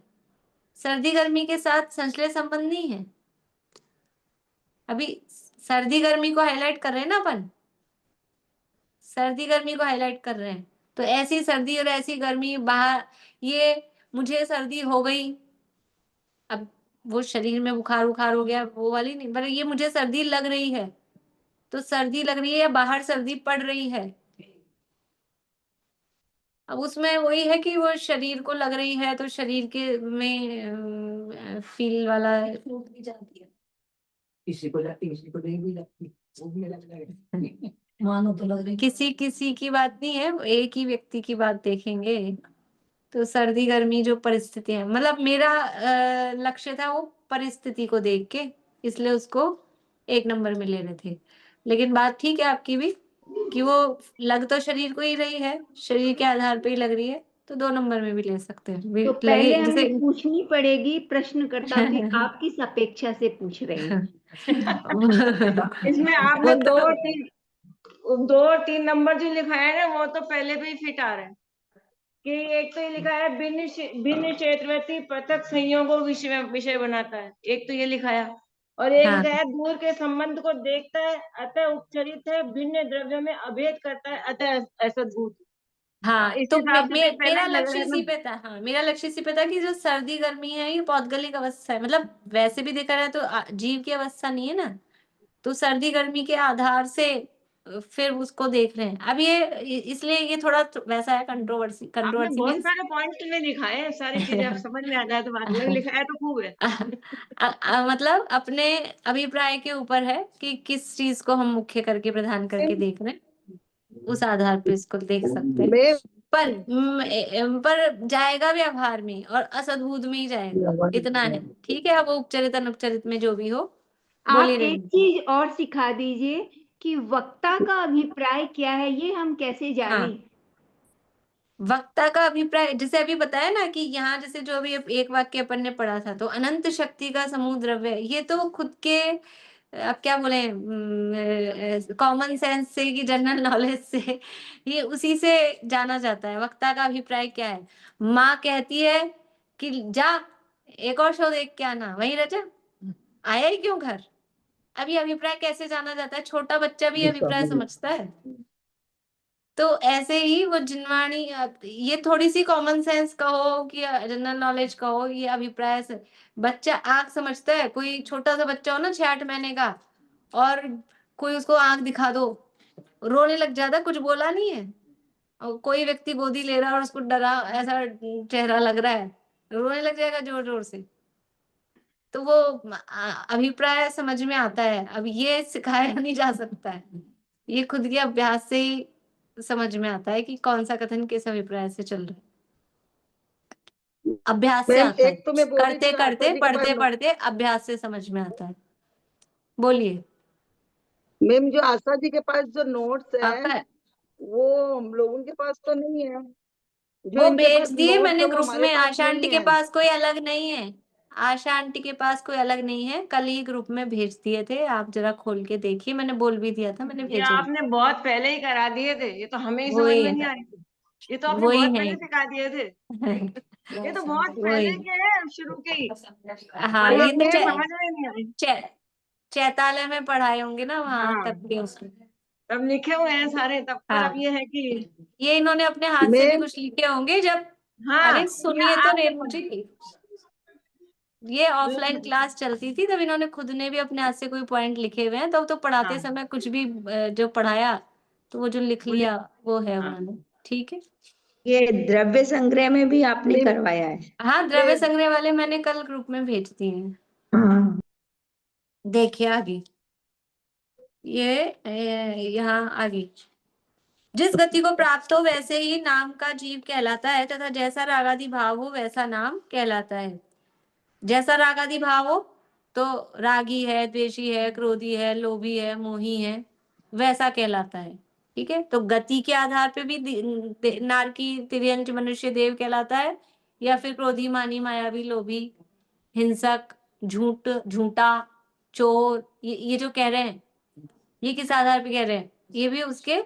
सर्दी गर्मी के साथ संश्लेष संबंध नहीं है। अभी सर्दी गर्मी को हाईलाइट कर रहे हैं ना अपन, सर्दी गर्मी को हाईलाइट कर रहे हैं, तो ऐसी सर्दी और ऐसी गर्मी बाहर, ये मुझे सर्दी हो गई, अब वो शरीर में बुखार उखार हो गया वो वाली नहीं, पर ये मुझे सर्दी लग रही है, तो सर्दी लग रही है या बाहर सर्दी पड़ रही है, अब उसमें वही है कि वो शरीर को लग रही है, तो शरीर के में फील वाला भी जाती है, किसी को लगती किसी को नहीं भी लगती, वो भी अलग अलग मानो तो लग रही। किसी किसी की बात नहीं है, एक ही व्यक्ति की बात देखेंगे। तो सर्दी गर्मी जो परिस्थिति है, मतलब मेरा लक्ष्य था वो परिस्थिति को देख के, इसलिए उसको 1 नंबर में ले रहे थे। लेकिन बात ठीक है आपकी भी, कि वो लग तो शरीर को ही रही है, शरीर के आधार पे ही लग रही है, तो 2 नंबर में भी ले सकते हैं। तो लगे पहले जैसे हमें पूछनी पड़ेगी प्रश्नकर्ता की, आप किस अपेक्षा से पूछ रहे हैं। इसमें आपने 2 और 3 नंबर जो लिखा है ना, वो तो पहले पे ही फिट आ रहा है। कि एक तो ये लिखा है भिन्न क्षेत्रवती पृथक संयोगों विषय बनाता है, एक तो ये लिखा है, और एक हाँ, लिखा है दूर के संबंध को देखता है, अतः उपचरित है, भिन्न द्रव्य में अभेद करता है, अतः असद्भूत। हाँ, इस तो हिसाब से तो पहला मेरा ही लग लक्ष्य रहा है इसी ना। पे था। हाँ, मेरा लक्ष्य इसी पे था कि जो सर्दी गर्मी है ये पौद्गलिक अवस्था है, मतलब वैसे भी देखा जाए तो जीव की अवस्था नहीं है ना, तो सर्दी गर्मी के आधार से फिर उसको देख रहे हैं। अब ये इसलिए ये थोड़ा वैसा है, आपने कंट्रोवर्सी बहुत मीन्स सारे पॉइंट में लिखा है, सारी चीजें आप समझ में आ जाए तो बात अलग, लिखा है तो खूब है। मतलब अपने अभिप्राय के ऊपर है कि किस चीज को हम मुख्य करके प्रधान करके देख रहे हैं, उस आधार पे इसको देख सकते हैं। पर जाएगा व्यवहार में और असद्भुत में ही जाएगा, इतना है। ठीक है, अब वो उपचरित अनुपचरित में जो भी हो बोली आप एक रहेंगे। चीज और सिखा दीजिए कि वक्ता का अभिप्राय क्या है, ये हम कैसे जाने। हाँ, वक्ता का अभिप्राय जैसे अभी बताया ना, कि यहाँ जैसे जो अभी एक वाक्य अपन ने पढ़ा था, तो अनंत शक्ति का समूह द्रव्य, ये तो खुद के, अब क्या बोले, कॉमन सेंस से कि जनरल नॉलेज से, ये उसी से जाना जाता है। वक्ता का अभिप्राय क्या है? माँ कहती है कि जा एक और शो देख के आना, वही रचा, आया ही क्यों घर? अब ये अभिप्राय कैसे जाना जाता है? छोटा बच्चा भी अभिप्राय समझता है। तो ऐसे ही वो जिनवाणी, ये थोड़ी सी कॉमन सेंस कहो कि जनरल नॉलेज कहो, ये अभिप्राय से बच्चा आंख समझता है। कोई छोटा सा बच्चा हो ना 6-8 महीने का, और कोई उसको आंख दिखा दो, रोने लग जाता, कुछ बोला नहीं है, और कोई व्यक्ति गोदी ले रहा है और उसको डरा ऐसा चेहरा लग रहा है, रोने लग जाएगा जोर जोर से। तो वो अभिप्राय समझ में आता है। अब ये सिखाया नहीं जा सकता है, ये खुद के अभ्यास से ही समझ में आता है कि कौन सा कथन किस अभिप्राय से चल रहा है। अभ्यास से मैम आता है, एक तो मैं बोल रही थी करते ना, करते आशा जी के पास पढ़ते पढ़ते अभ्यास से समझ में आता है। बोलिए। मैम जो आशा जी के पास जो नोट्स है आपका वो हम लोगों के पास तो नहीं है, जो वो इनके भेज पास दिए नोट्स मैंने है वो ग्रुप हमारे में। पास आशा आंटी नहीं के है। पास कोई अलग नहीं है, आशा आंटी के पास कोई अलग नहीं है, कल ही ग्रुप में भेज दिए थे, आप जरा खोल के देखिए, मैंने बोल भी दिया था, मैंने ये भेजे। आपने बहुत पहले ही करा दिए थे, ये तो हमें ही समझ वही में नहीं है, आ रही थी। ये तो आपने वही बहुत है। पहले सिखा दिए थे, ये तो बहुत वही, पहले के हैं शुरू के ही, हाँ पर ये तो हमें समझ में नहीं आई। चैतालय में पढ़ाए होंगे ना वहां हाँ, तक के उसमें। तब लिखे हुए हैं सारे, तब पर हाँ, अब ये है कि ये इन्होंने अपने हाथ से भी मैम कुछ लिखे होंगे जब। हाँ, अरे ये सुनिए तो आप रेणु जी, ये ऑफलाइन क्लास चलती थी तब इन्होंने खुद ने भी अपने हाथ से कोई पॉइंट लिखे हुए हैं, तब तो पढ़ाते हाँ, समय कुछ भी जो पढ़ाया तो वो जो लिख वो लिया वो है हाँ। उन्होंने। ठीक है, ये द्रव्य संग्रह में भी आपने मैम करवाया है? हाँ द्रव्य संग्रह वाले मैंने कल ग्रुप में भेज दिए हैं, हाँ। देखिए आगे। ये यहाँ आगे, जिस गति को प्राप्त हो वैसे ही नाम का जीव कहलाता है, तथा जैसा रागादि भाव हो वैसा नाम कहलाता है। जैसा रागादि भाव हो तो रागी है, द्वेषी है, क्रोधी है, लोभी है, मोही है, वैसा कहलाता है। ठीक है, तो गति के आधार पे भी नारकी, तिर्यंच, मनुष्य, देव कहलाता है, या फिर क्रोधी, मानी, मायावी, लोभी, हिंसक, झूठा, चोर, ये जो कह रहे हैं ये किस आधार पे कह रहे हैं, ये भी उसके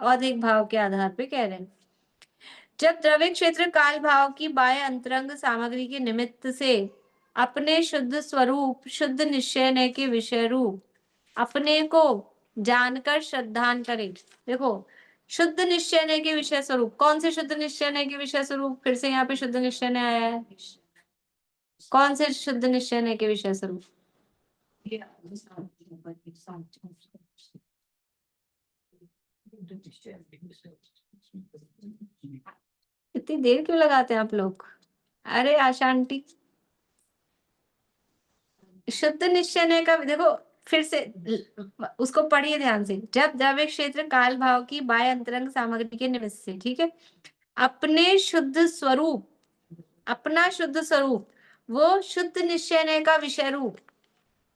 औधिक भाव के आधार पे कह रहे हैं। जब द्रव्य क्षेत्र काल भाव की बाह्य अंतरंग सामग्री के निमित्त से अपने शुद्ध स्वरूप, शुद्ध निश्चय के विषय रूप अपने को जानकर श्रद्धान करे। देखो, शुद्ध निश्चय के विषय स्वरूप, कौन से शुद्ध निश्चय के विषय स्वरूप, फिर से यहाँ पे शुद्ध निश्चय आया है, कौन से शुद्ध निश्चय के विषय स्वरूप? इतनी देर क्यों लगाते हैं आप लोग? अरे आशा आंटी, शुद्ध निश्चय का देखो, फिर से उसको पढ़िए ध्यान से। जब द्रव्य क्षेत्र काल भाव की बाह्य अंतरंग सामग्री के निमित्त से, ठीक है, अपने शुद्ध स्वरूप, अपना शुद्ध स्वरूप, वो शुद्ध निश्चय का विषय रूप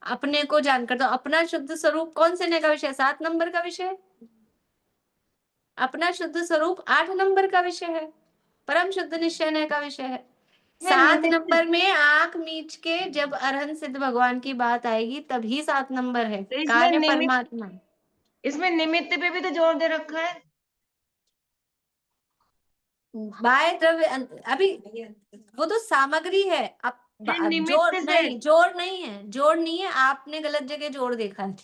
अपने को जानकर, तो अपना शुद्ध स्वरूप कौन से नय का विषय? 7 नंबर का विषय। अपना शुद्ध स्वरूप 8 नंबर का विषय है, परम शुद्ध निश्चय का विषय है। 7 नंबर में आंख मीच के जब अरहंत सिद्ध भगवान की बात आएगी तभी 7 नंबर है, तो कार्य परमात्मा। इसमें निमित्त पे भी तो जोर दे रखा है। बाय द्रव्य अभी वो तो सामग्री है, अब ये जोड़ निमित्त से नहीं, जोड़ नहीं है, जोड़ नहीं है, आपने गलत जगह जोड़ देखा है।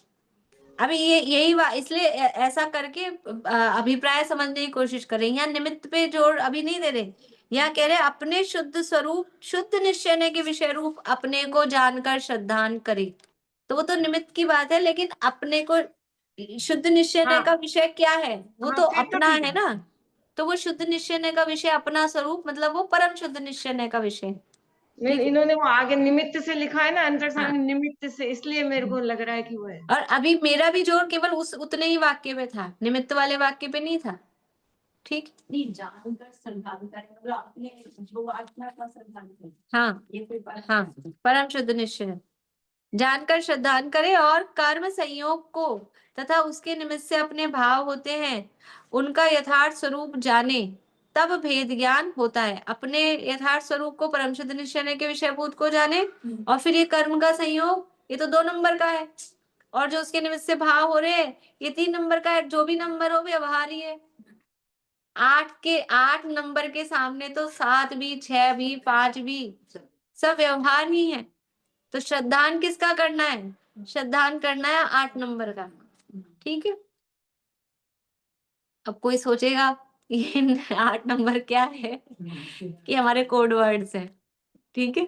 अभी ये यही बात, इसलिए ऐसा करके अभिप्राय समझने की कोशिश करें। यहाँ निमित्त पे जोड़ अभी नहीं दे रहे, यहाँ कह रहे अपने शुद्ध स्वरूप, शुद्ध निश्चय के विषय रूप अपने को जानकर श्रद्धान करे, तो वो तो निमित्त की बात है, लेकिन अपने को शुद्ध निश्चय हाँ, का विषय क्या है, वो हाँ, तो फिर तो अपना ठीक है ना, तो वो शुद्ध निश्चय का विषय अपना स्वरूप, मतलब वो परम शुद्ध निश्चय का विषय। नहीं, ठीक है, इन्होंने वो आगे निमित्त से लिखा है ना, अंतर हाँ। सामग्री निमित्त से, इसलिए मेरे को लग रहा है कि वो है। और अभी मेरा भी जोर केवल उस उतने ही वाक्य में था, निमित्त वाले वाक्य पे नहीं था। ठीक, नहीं जानकर श्रद्धान करें, मतलब अपने जो आत्मा का श्रद्धान करें। हाँ ये कोई हाँ, परम शुद्ध निश्चय जानकर श्रद्धान करे, और कर्म संयोग को तथा उसके निमित्त से अपने भाव होते हैं उनका यथार्थ स्वरूप जाने, तब भेद ज्ञान होता है। अपने यथार्थ स्वरूप को, परम शुद्ध निश्चय के विषयभूत को जाने, और फिर ये कर्म का संयोग, ये तो 2 नंबर का है, और जो उसके निमित्त से भाव हो रहे हैं ये 3 नंबर का है। जो भी नंबर हो व्यवहार है। 8 नंबर के सामने तो 7 भी, 6 भी, 5 भी सब व्यवहार ही है। तो श्रद्धान किसका करना है? श्रद्धान करना है 8 नंबर का। ठीक है, अब कोई सोचेगा ये 8 नंबर क्या है, कि हमारे कोड वर्ड्स हैं। ठीक है,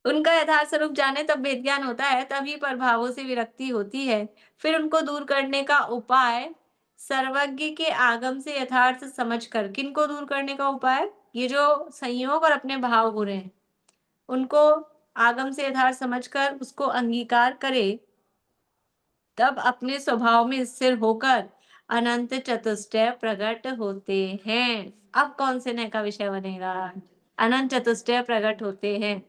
उनका यथार्थ स्वरूप जाने तब भेद ज्ञान होता है, तभी प्रभावों से विरक्ति होती है। फिर उनको दूर करने का उपाय सर्वज्ञ के आगम से यथार्थ समझकर, किनको दूर करने का उपाय? ये जो संयोग और अपने भाव हो रहे हैं उनको आगम से यथार्थ समझकर उसको अंगीकार करे, तब अपने स्वभाव में स्थिर होकर अनंत चतुष्टय प्रकट होते हैं। अब कौन से नय का विषय बनेगा? अनंत चतुष्टय प्रकट होते हैं।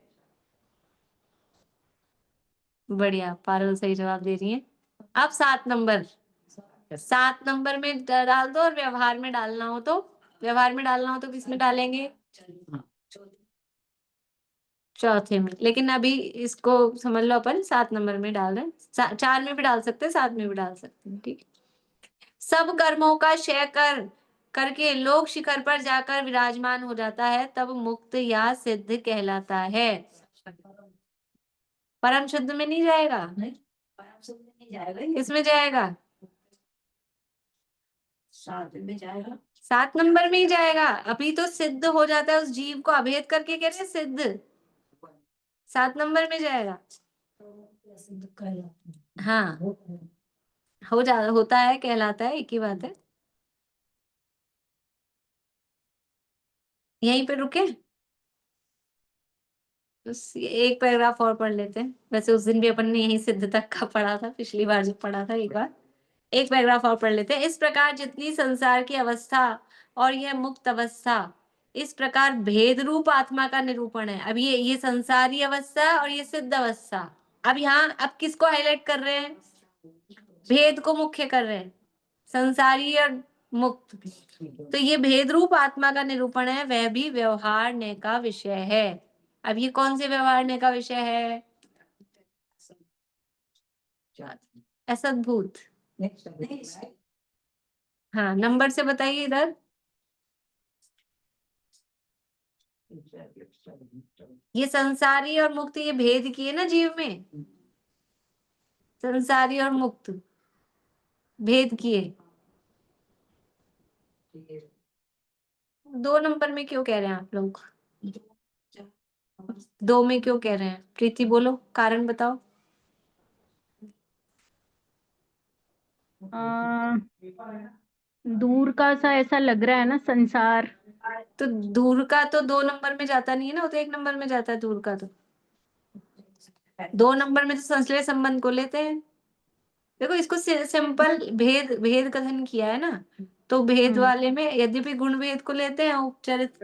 बढ़िया, पारुल सही जवाब दे रही है। अब 7 नंबर, 7 नंबर में डाल दो, और व्यवहार में डालना हो तो, व्यवहार में डालना हो तो किसमें डालेंगे? चौथे में। लेकिन अभी इसको समझ लो, अपन 7 नंबर में डाल रहे हैं। 4 में भी डाल सकते हैं, 7 में भी डाल सकते हैं, ठीक है। सब कर्मों का क्षय करके लोक शिखर पर जाकर विराजमान हो जाता है, तब मुक्त या सिद्ध कहलाता है। परम शुद्ध में नहीं जाएगा? परम शुद्ध में नहीं जाएगा, किसमें जाएगा? 7 में जाएगा। 7 नंबर में ही जाएगा। अभी तो सिद्ध हो जाता है, उस जीव को अभेद करके कह रहे हैं सिद्ध, 7 नंबर में जाएगा। सिद्ध कहलाता है। हाँ, होता है, कहलाता है, एक ही बात है। यहीं पे रुके, बस एक पैराग्राफ और पढ़ लेते हैं। वैसे उस दिन भी अपन ने यही सिद्ध तक का पढ़ा था, पिछली बार जब पढ़ा था। एक बार एक पैराग्राफ और पढ़ लेते हैं। इस प्रकार जितनी संसार की अवस्था और यह मुक्त अवस्था, इस प्रकार भेद रूप आत्मा का निरूपण है। अब ये संसारी अवस्था और ये सिद्ध अवस्था। अब यहाँ अब किसको हाईलाइट कर रहे हैं? भेद को मुख्य कर रहे हैं, संसारी और मुक्त। तो ये भेद रूप आत्मा का निरूपण है, वह भी व्यवहार का विषय है। अब ये कौन से व्यवहार का विषय है? असद्भूत। हाँ, नंबर से बताइए इधर। ये संसारी और मुक्त, ये भेद किए ना जीव में, संसारी और मुक्त भेद किए। 2 नंबर में क्यों कह रहे हैं आप लोग? 2 में क्यों कह रहे हैं? प्रीति बोलो, कारण बताओ। दूर का सा ऐसा लग रहा है ना संसार। तो दूर का तो 2 नंबर में जाता नहीं है ना, वो तो 1 नंबर में जाता है दूर का। तो 2 नंबर में तो संश्लेष संबंध को लेते हैं। देखो, इसको सिंपल भेद कथन किया है ना, तो भेद वाले में यद्यपि गुण भेद को लेते हैं उपचरित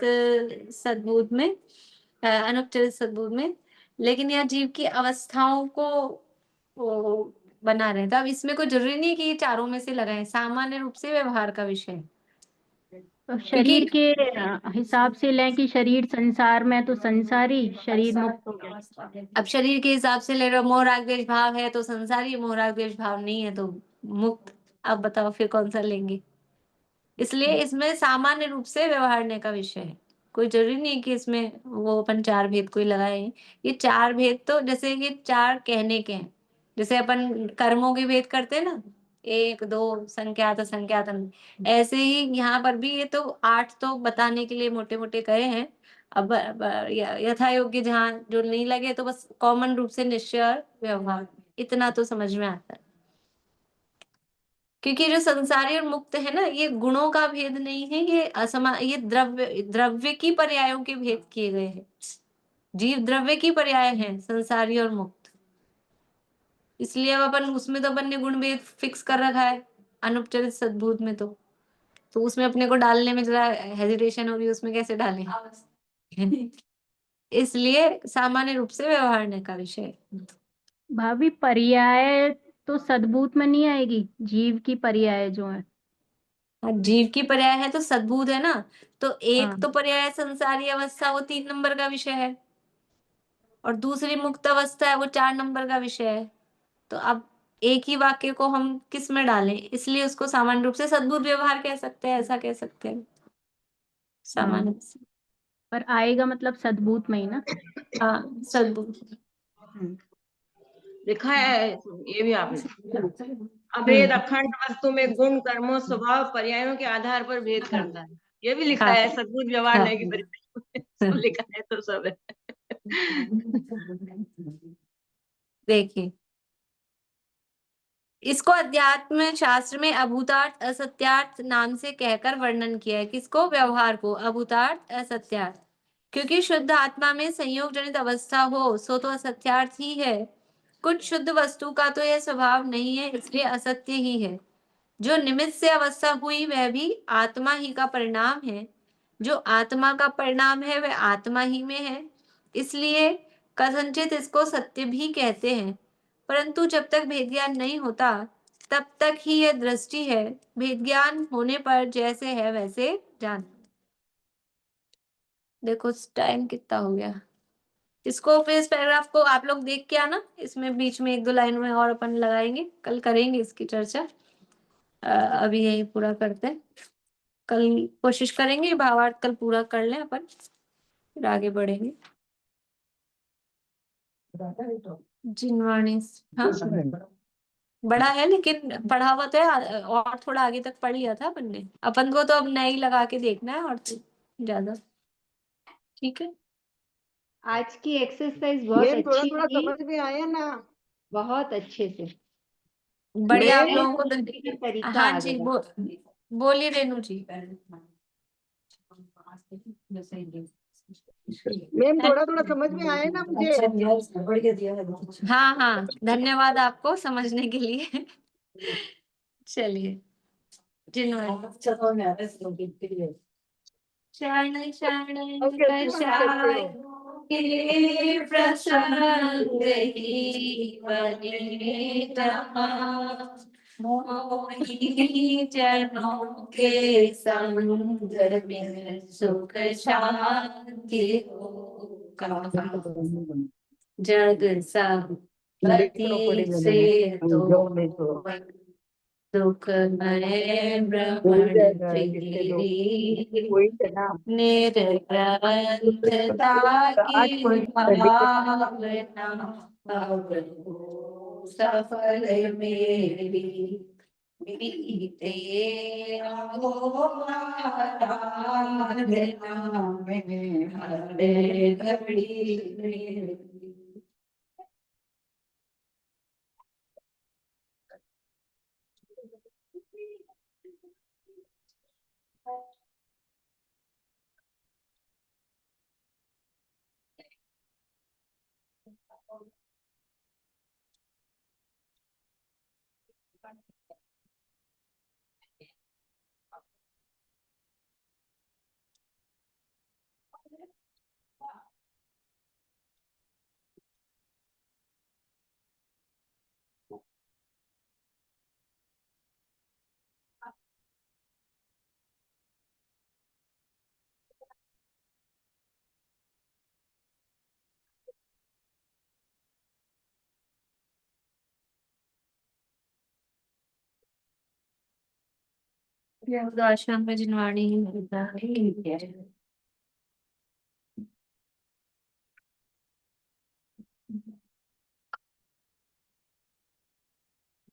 सद्बोध में, अनुपचरित सद्बोध में, लेकिन यह जीव की अवस्थाओं को वो बना रहे हैं। तो अब इसमें कोई जरूरी नहीं है कि ये चारों में से लगाएं, सामान्य रूप से व्यवहार का विषय है। तो शरीर के हिसाब से लें कि शरीर संसार में, तो संसारी शरीर मुक्त हो गया। अब शरीर के हिसाब से ले रहे हो, मोह राग द्वेष भाव है तो संसारी, मोह राग द्वेष भाव नहीं है तो मुक्त। अब बताओ फिर कौन सा लेंगे? इसलिए इसमें सामान्य रूप से व्यवहारने का विषय है, कोई जरूरी नहीं कि इसमें वो अपन 4 भेद कोई लगाए। ये 4 भेद तो जैसे ये 4 कहने के हैं, जैसे अपन कर्मों के भेद करते हैं ना, 1 2 संख्यात असंख्यात, ऐसे ही यहाँ पर भी ये तो 8 तो बताने के लिए मोटे मोटे कहे हैं। अब यथा योग्य जहाँ जो नहीं लगे तो बस कॉमन रूप से निश्चय और व्यवहार, इतना तो समझ में आता है। क्योंकि जो संसारी और मुक्त है ना, ये गुणों का भेद नहीं है, ये द्रव्य की पर्यायों के भेद किए गए हैं। जीव द्रव्य की पर्याय हैं, संसारी और मुक्त। इसलिए अब अपन उसमें तो अपन ने गुण भेद फिक्स कर रखा है अनुपचरित सद्भूत में। तो उसमें अपने को डालने में जरा हेजिटेशन हो रही है, उसमें कैसे डालें? इसलिए सामान्य रूप से व्यवहारने का विषय। भाभी पर्याय तो सद्भूत में नहीं आएगी, जीव की पर्याय जो है। जीव की पर्याय है तो सद्भूत है ना, तो एक हाँ। तो पर्याय संसारी अवस्था, वो 3 नंबर का विषय है, और दूसरी मुक्त अवस्था है, वो 4 नंबर का विषय है। तो अब एक ही वाक्य को हम किस में डालें? इसलिए उसको सामान्य रूप से सद्भूत व्यवहार कह सकते हैं, ऐसा कह सकते हैं सामान्य से। पर आएगा मतलब सद्भूत में ही ना। हाँ, सद्भूत। लिखा है ये भी आपने, अभेद अखंड वस्तु में गुण कर्मों स्वभाव पर्यायों के आधार पर भेद करता है, ये भी लिखा है। सद्भुत व्यवहार नहीं की परिभाषा सब लिखा है, तो सब है। देखिए, इसको अध्यात्म शास्त्र में अभूतार्थ असत्यार्थ नाम से कहकर वर्णन किया है। किसको? व्यवहार को अभूतार्थ असत्यार्थ। क्योंकि शुद्ध आत्मा में संयोग जनित अवस्था हो सो तो असत्यार्थ ही है। कुछ शुद्ध वस्तु का तो यह स्वभाव नहीं है, इसलिए असत्य ही है। जो निमित्त से अवस्था हुई वह भी आत्मा ही का परिणाम है, जो आत्मा का परिणाम है वह आत्मा ही में है, इसलिए कथनचित इसको सत्य भी कहते हैं। परंतु जब तक भेद ज्ञान नहीं होता तब तक ही यह दृष्टि है, भेद ज्ञान होने पर जैसे है वैसे जान। देखो टाइम कितना हो गया। इसको फिर इस पैराग्राफ को आप लोग देख के आना, इसमें बीच में 1-2 लाइन में और अपन लगाएंगे, कल करेंगे इसकी चर्चा। अभी यही पूरा करते हैं, कल कोशिश करेंगे भावार्थ कल पूरा कर लें अपन, फिर आगे बढ़ेंगे। जिनवाणी, हाँ बड़ा है लेकिन पढ़ा हुआ तो है, और थोड़ा आगे तक पढ़ लिया था अपन ने, अपन को तो अब नई लगा के देखना है और तो ज्यादा। ठीक है, आज की एक्सरसाइज बहुत मैम थोड़ा अच्छी थोड़ा थी, समझ में आया ना? बहुत अच्छे से। बढ़िया आप मैं लोगों को का तरीका हाँ आ जी गया। बोलिए रेणु जी। मैम थोड़ा थोड़ा समझ में आया ना मुझे? हाँ हाँ, धन्यवाद आपको समझने के लिए। चलिए, शरण शरण अब कैसे शुरू करते हो? के प्रसंग ही बने रहा, मोहिनी चरणों के संग में सुख शांति हो कहा, जग सब देखना पति पड़ेगा से मैंने, तो जाओ नहीं तो दुख है हो भ्रमण जाएगा, लिखते दो प्रीति, वही है ना। निरंतरता आज की कोई भावना अब हो सफल मेरी, बीते आराधना में हरे घड़ी मेरी। आश्रम में जिनवाणी